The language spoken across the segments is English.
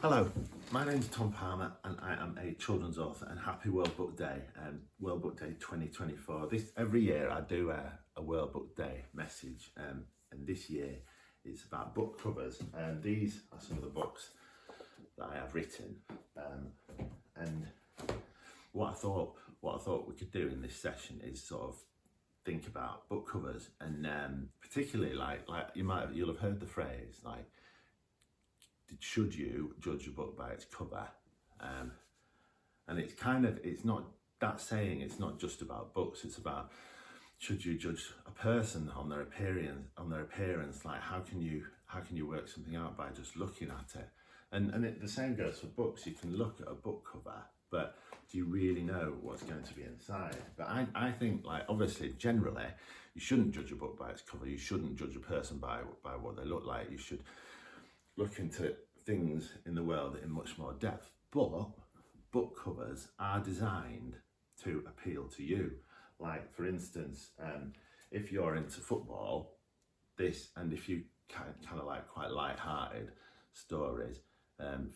Hello, my name's Tom Palmer and I am a children's author, and happy World Book Day, World Book Day 2024. Every year I do a World Book Day message, and this year it's about book covers, and these are some of the books that I have written, and what I thought we could do in this session is sort of think about book covers, and particularly like you'll have heard the phrase like, should you judge a book by its cover? And it's not that saying. It's not just about books. It's about, should you judge a person on their appearance? Like, how can you work something out by just looking at it? And the same goes for books. You can look at a book cover, but do you really know what's going to be inside? But I think, like, obviously, generally, you shouldn't judge a book by its cover. You shouldn't judge a person by what they look like. You should look into things in the world in much more depth. But book covers are designed to appeal to you. Like, for instance, if you're into football, and if you kind of like quite light-hearted stories,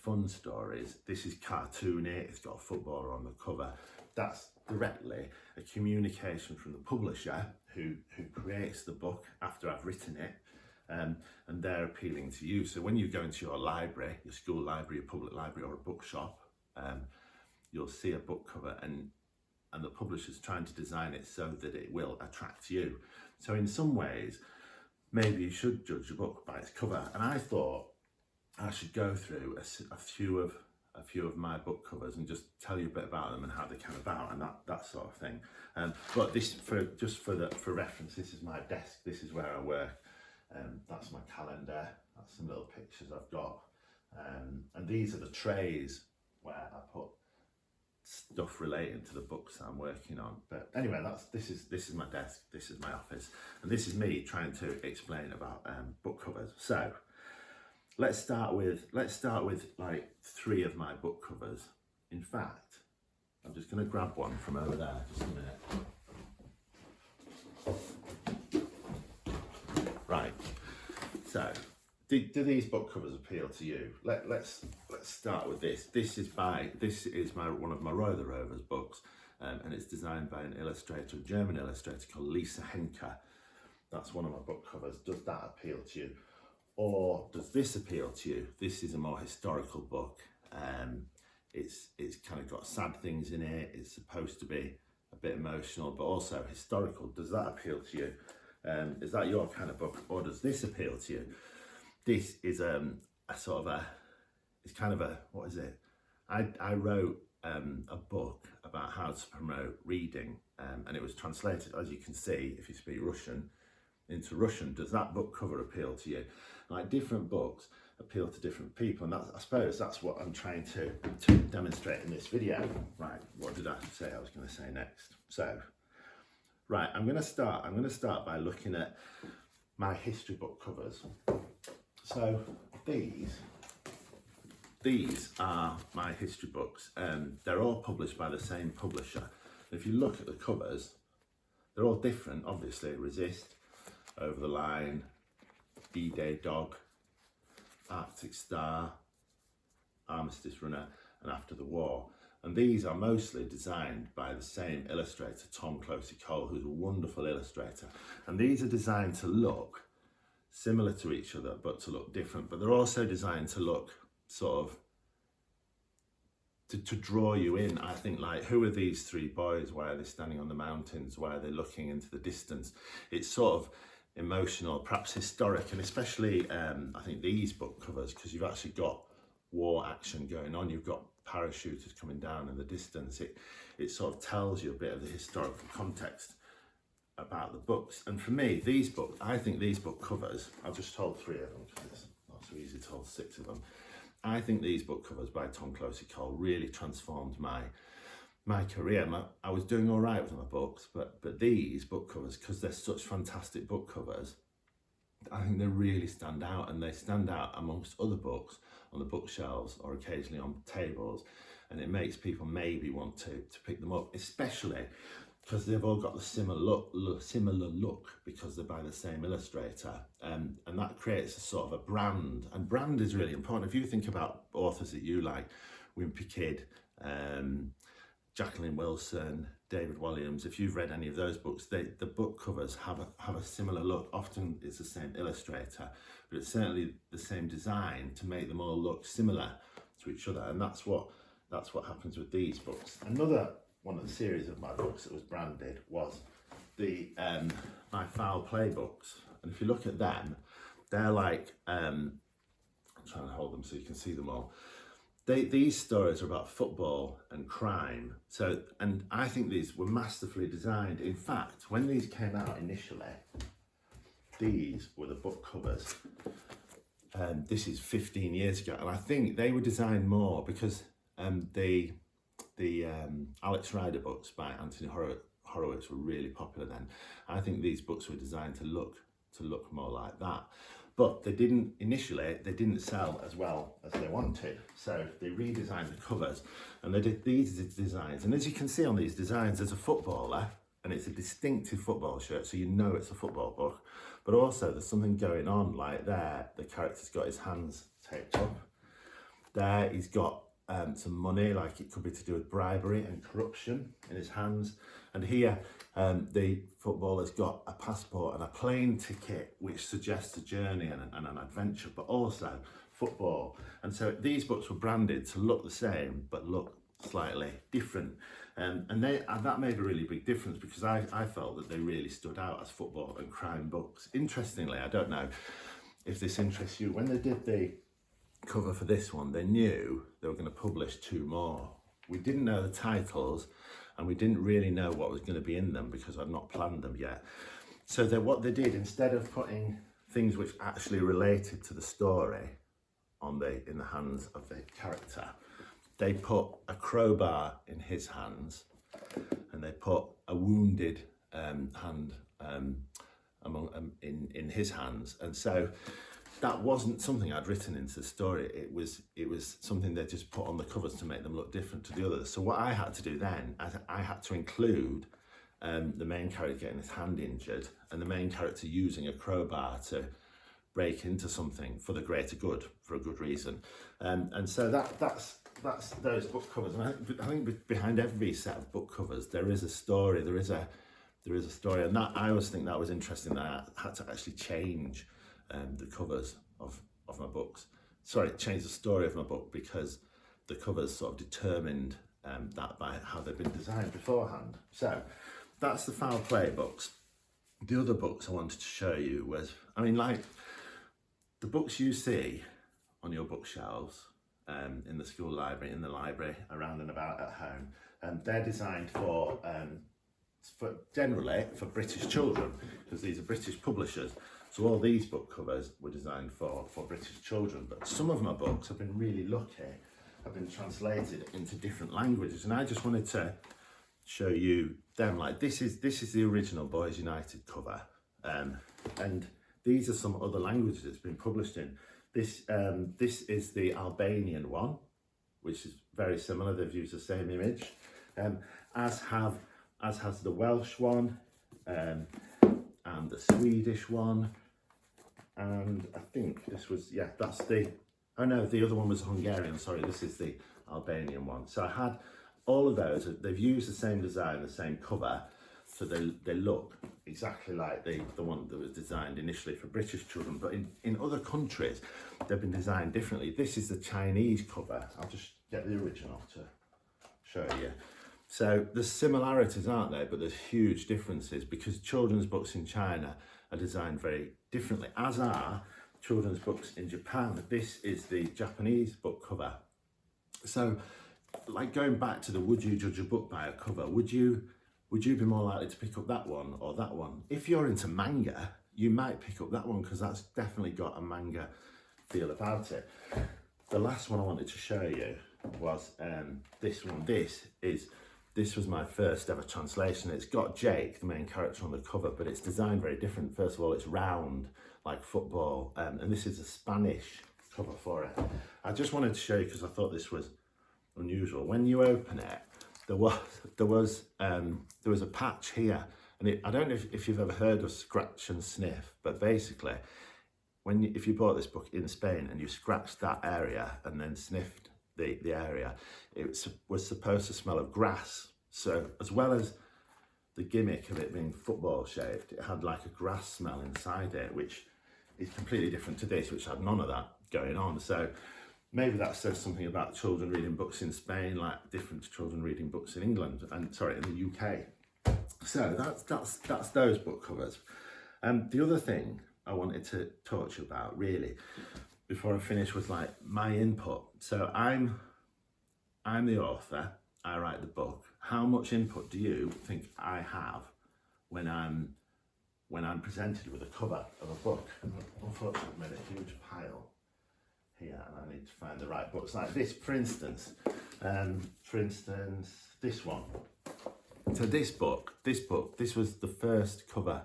fun stories, this is cartoony, it's got a footballer on the cover. That's directly a communication from the publisher who creates the book after I've written it. And they're appealing to you. So when you go into your library, your school library, your public library, or a bookshop, you'll see a book cover, and the publisher's trying to design it so that it will attract you. So in some ways, maybe you should judge a book by its cover. And I thought I should go through a few of my book covers and just tell you a bit about them and how they came about and that sort of thing. But this, for reference, this is my desk. This is where I work. That's my calendar, that's some little pictures I've got, and these are the trays where I put stuff relating to the books that I'm working on. But anyway, this is my desk, this is my office, and this is me trying to explain about book covers. So let's start with like 3 of my book covers. In fact, I'm just going to grab one from over there, just a minute. Right, so do these book covers appeal to you? Let's start with this. This is one of my Roy the Rovers books, and it's designed by a German illustrator called Lisa Henke. That's one of my book covers. Does that appeal to you? Or does this appeal to you? This is a more historical book. It's kind of got sad things in it. It's supposed to be a bit emotional, but also historical. Does that appeal to you? Is that your kind of book, or does this appeal to you? This is it's kind of a, what is it? I wrote a book about how to promote reading, and it was translated, as you can see, if you speak Russian, into Russian. Does that book cover appeal to you? Like, different books appeal to different people, and I suppose that's what I'm trying to demonstrate in this video. Right, what did I say I was going to say next? So, right, I'm going to start by looking at my history book covers. So these are my history books, and they're all published by the same publisher. If you look at the covers, they're all different. Obviously, Resist, Over the Line, D-Day Dog, Arctic Star, Armistice Runner, and After the War. And these are mostly designed by the same illustrator, Tom Closey-Cole, who's a wonderful illustrator. And these are designed to look similar to each other, but to look different. But they're also designed to look sort of, to draw you in. I think, like, who are these 3 boys? Why are they standing on the mountains? Why are they looking into the distance? It's sort of emotional, perhaps historic, and especially I think these book covers, because you've actually got war action going on. You've got parachuters coming down in the distance. It sort of tells you a bit of the historical context about the books. And for me, I think these book covers, I've just told 3 of them because it's not so easy to tell 6 of them. I think these book covers by Tom Closey-Cole really transformed my career. I was doing all right with my books, but these book covers, because they're such fantastic book covers, I think they really stand out, and they stand out amongst other books on the bookshelves or occasionally on tables, and it makes people maybe want to pick them up, especially because they've all got the similar look because they're by the same illustrator, and that creates a sort of a brand, and brand is really important. If you think about authors that you like, Wimpy Kid, Jacqueline Wilson, David Walliams, if you've read any of those books, the book covers have a similar look. Often it's the same illustrator, but it's certainly the same design to make them all look similar to each other, and that's what happens with these books. Another one of the series of my books that was branded was the my foul play books, and if you look at them, they're like I'm trying to hold them so you can see them all. These stories are about football and crime. So, and I think these were masterfully designed. In fact, when these came out initially, these were the book covers. This is 15 years ago, and I think they were designed more because the Alex Rider books by Anthony Horowitz were really popular then. I think these books were designed to look more like that. But they didn't sell as well as they wanted. So they redesigned the covers and they did these designs. And as you can see on these designs, there's a footballer, and it's a distinctive football shirt, so you know it's a football book. But also there's something going on, like there, the character's got his hands taped up. There he's got some money, like it could be to do with bribery and corruption, in his hands. And here the footballer's got a passport and a plane ticket, which suggests a journey and an adventure, but also football. And so these books were branded to look the same but look slightly different, and that made a really big difference, because I felt that they really stood out as football and crime books. Interestingly, I don't know if this interests you, when they did the cover for this one, they knew they were going to publish 2 more. We didn't know the titles, and we didn't really know what was going to be in them because I'd not planned them yet. So what they did, instead of putting things which actually related to the story in the hands of the character, they put a crowbar in his hands, and they put a wounded hand in his hands. And so that wasn't something I'd written into the story. It was something they just put on the covers to make them look different to the others. So what I had to do then, I had to include the main character getting his hand injured, and the main character using a crowbar to break into something for the greater good, for a good reason. And so that's those book covers. And I think behind every set of book covers there is a story. There is a story, and that I always think that was interesting, that I had to actually change the covers of my books. Change the story of my book, because the covers sort of determined that by how they've been designed beforehand. So that's the foul play books. The other books I wanted to show you was, like the books you see on your bookshelves in the school library, in the library, around and about at home, and they're designed for generally for British children, because these are British publishers. So all these book covers were designed for British children, but some of my books have been really lucky, have been translated into different languages, and I just wanted to show you them. Like this is the original Boys United cover, and these are some other languages it's been published in. This is the Albanian one, which is very similar. They've used the same image, as has the Welsh one, and the Swedish one, and I think this was, that's the other one was Hungarian, sorry, this is the Albanian one. So I had all of those. They've used the same design, the same cover, so they look exactly like the one that was designed initially for British children, but in other countries they've been designed differently. This is the Chinese cover. I'll just get the original to show you. So there's similarities, aren't there, but there's huge differences, because children's books in China are designed very differently, as are children's books in Japan. This is the Japanese book cover. So, like, going back to the would you judge a book by a cover, would you be more likely to pick up that one or that one? If you're into manga, you might pick up that one, because that's definitely got a manga feel about it. The last one I wanted to show you was this one. This was my first ever translation. It's got Jake, the main character, on the cover, but it's designed very different. First of all, it's round, like football, and this is a Spanish cover for it. I just wanted to show you because I thought this was unusual. When you open it, there was a patch here, and I don't know if you've ever heard of scratch and sniff, but basically, if you bought this book in Spain and you scratched that area and then sniffed the area, it was supposed to smell of grass. So as well as the gimmick of it being football shaped, it had like a grass smell inside it, which is completely different to this, which had none of that going on. So maybe that says something about children reading books in Spain, like different to children reading books in England, and sorry, in the UK. So that's those book covers. The other thing I wanted to talk to you about, really, before I finish, was like my input. So I'm the author, I write the book. How much input do you think I have when I'm presented with a cover of a book? Unfortunately, I've made a huge pile here, and I need to find the right books. Like this, for instance, this one. So this was the first cover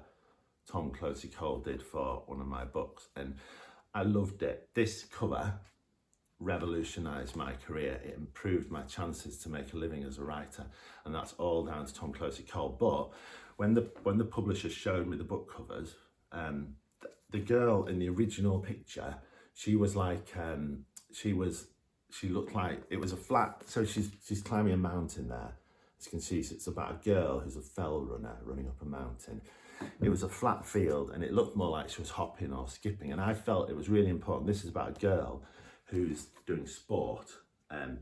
Tom Closey Cole did for one of my books, and I loved it. This cover revolutionised my career. It improved my chances to make a living as a writer, and that's all down to Tom Closey Cole. But when the publisher showed me the book covers, the girl in the original picture, she was like, she looked like it was a flat. So she's climbing a mountain there. As you can see, it's about a girl who's a fell runner running up a mountain. It was a flat field, and it looked more like she was hopping or skipping. And I felt it was really important. This is about a girl who's doing sport, and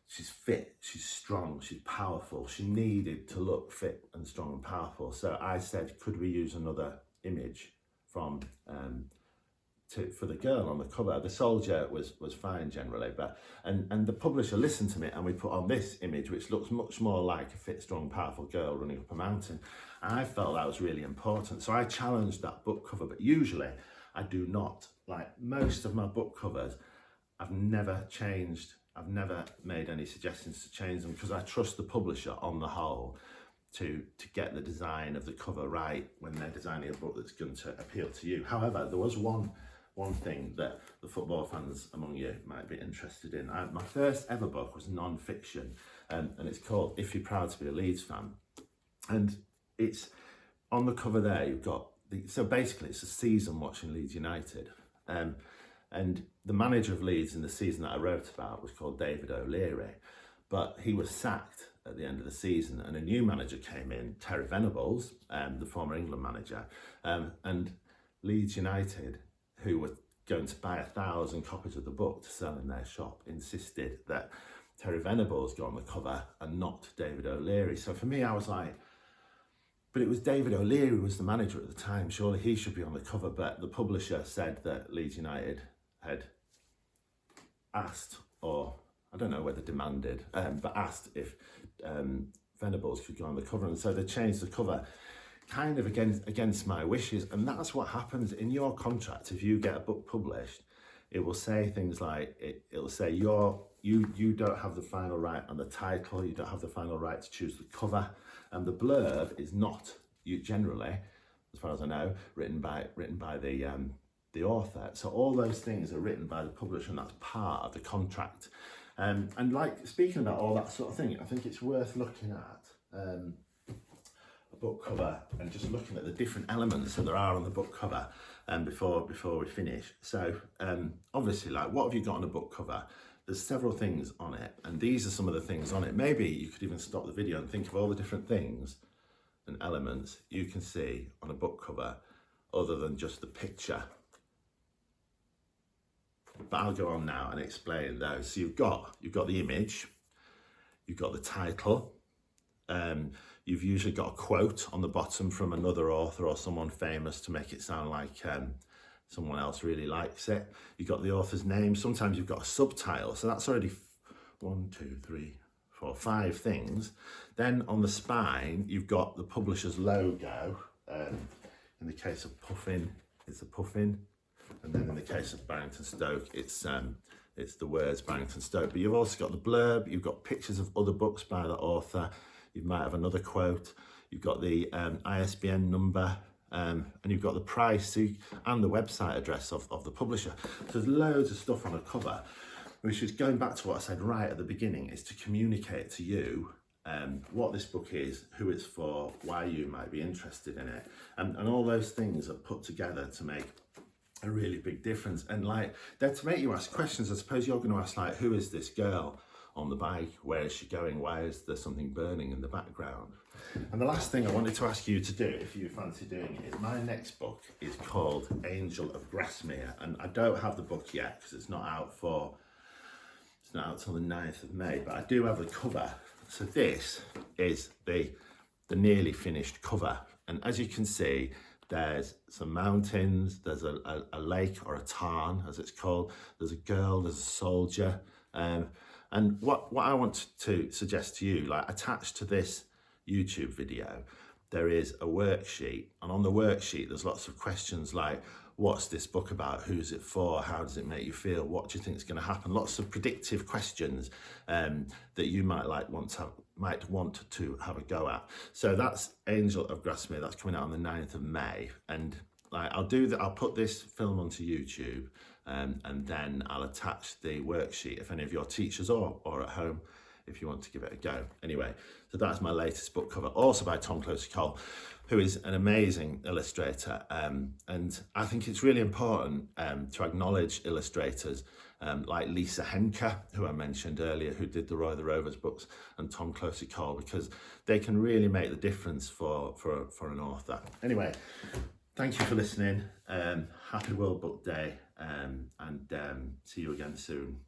she's fit, she's strong, she's powerful. She needed to look fit and strong and powerful. So I said, could we use another image from for the girl on the cover? The soldier was fine generally, but and the publisher listened to me, and we put on this image, which looks much more like a fit, strong, powerful girl running up a mountain. And I felt that was really important. So I challenged that book cover, but usually I do not. Like most of my book covers, I've never changed. I've never made any suggestions to change them, because I trust the publisher on the whole to get the design of the cover right when they're designing a book that's going to appeal to you. However, there was one thing that the football fans among you might be interested in. My first ever book was non-fiction, and it's called If You're Proud to Be a Leeds Fan. And it's on the cover there, you've got, so basically it's a season watching Leeds United. And the manager of Leeds in the season that I wrote about was called David O'Leary, but he was sacked at the end of the season, and a new manager came in, Terry Venables, the former England manager, and Leeds United, who were going to buy 1,000 copies of the book to sell in their shop, insisted that Terry Venables go on the cover and not David O'Leary. So for me, I was like, but it was David O'Leary who was the manager at the time, surely he should be on the cover. But the publisher said that Leeds United had asked, or I don't know whether demanded, but asked if Venables could go on the cover. And so they changed the cover kind of against my wishes. And that's what happens in your contract. If you get a book published, it will say things like, it'll say you don't have the final right on the title, you don't have the final right to choose the cover, and the blurb is not, generally, as far as I know, written by the author. So all those things are written by the publisher, and that's part of the contract. And like, speaking about all that sort of thing, I think it's worth looking at a book cover and just looking at the different elements that there are on the book cover before we finish. So obviously, like, what have you got on a book cover? There's several things on it, and these are some of the things on it. Maybe you could even stop the video and think of all the different things and elements you can see on a book cover other than just the picture. But I'll go on now and explain those. So you've got the image, you've got the title, you've usually got a quote on the bottom from another author or someone famous to make it sound like someone else really likes it. You've got the author's name. Sometimes you've got a subtitle. So that's already 1, 2, 3, 4, 5 things. Then on the spine, you've got the publisher's logo. In the case of Puffin, it's a puffin. And then in the case of Barrington Stoke, it's the words Barrington Stoke. But you've also got the blurb. You've got pictures of other books by the author. You might have another quote. You've got the ISBN number. And you've got the price and the website address of the publisher. So there's loads of stuff on a cover, which is going back to what I said right at the beginning, is to communicate to you what this book is, who it's for, why you might be interested in it, and all those things are put together to make a really big difference. And like, they're to make you ask questions. I suppose you're going to ask, like, who is this girl on the bike? Where is she going? Why is there something burning in the background? And the last thing I wanted to ask you to do, if you fancy doing it, is my next book is called Angel of Grasmere, and I don't have the book yet because it's not out till the 9th of May, but I do have the cover. So this is the nearly finished cover, and as you can see, there's some mountains, there's a lake, or a tarn as it's called, there's a girl, there's a soldier, and what I want to suggest to you, like, attached to this YouTube video, there is a worksheet, and on the worksheet there's lots of questions like, what's this book about, who's it for, how does it make you feel, what do you think is going to happen, lots of predictive questions that you might want to have a go at. So that's Angel of Grasmere, that's coming out on the 9th of May, and like, I'll put this film onto YouTube, and then I'll attach the worksheet if any of your teachers or at home, if you want to give it a go. Anyway, so that's my latest book cover, also by Tom Closey-Cole, who is an amazing illustrator. And I think it's really important to acknowledge illustrators like Lisa Henke, who I mentioned earlier, who did the Roy the Rovers books, and Tom Closey-Cole, because they can really make the difference for an author. Anyway, thank you for listening. Happy World Book Day, and see you again soon.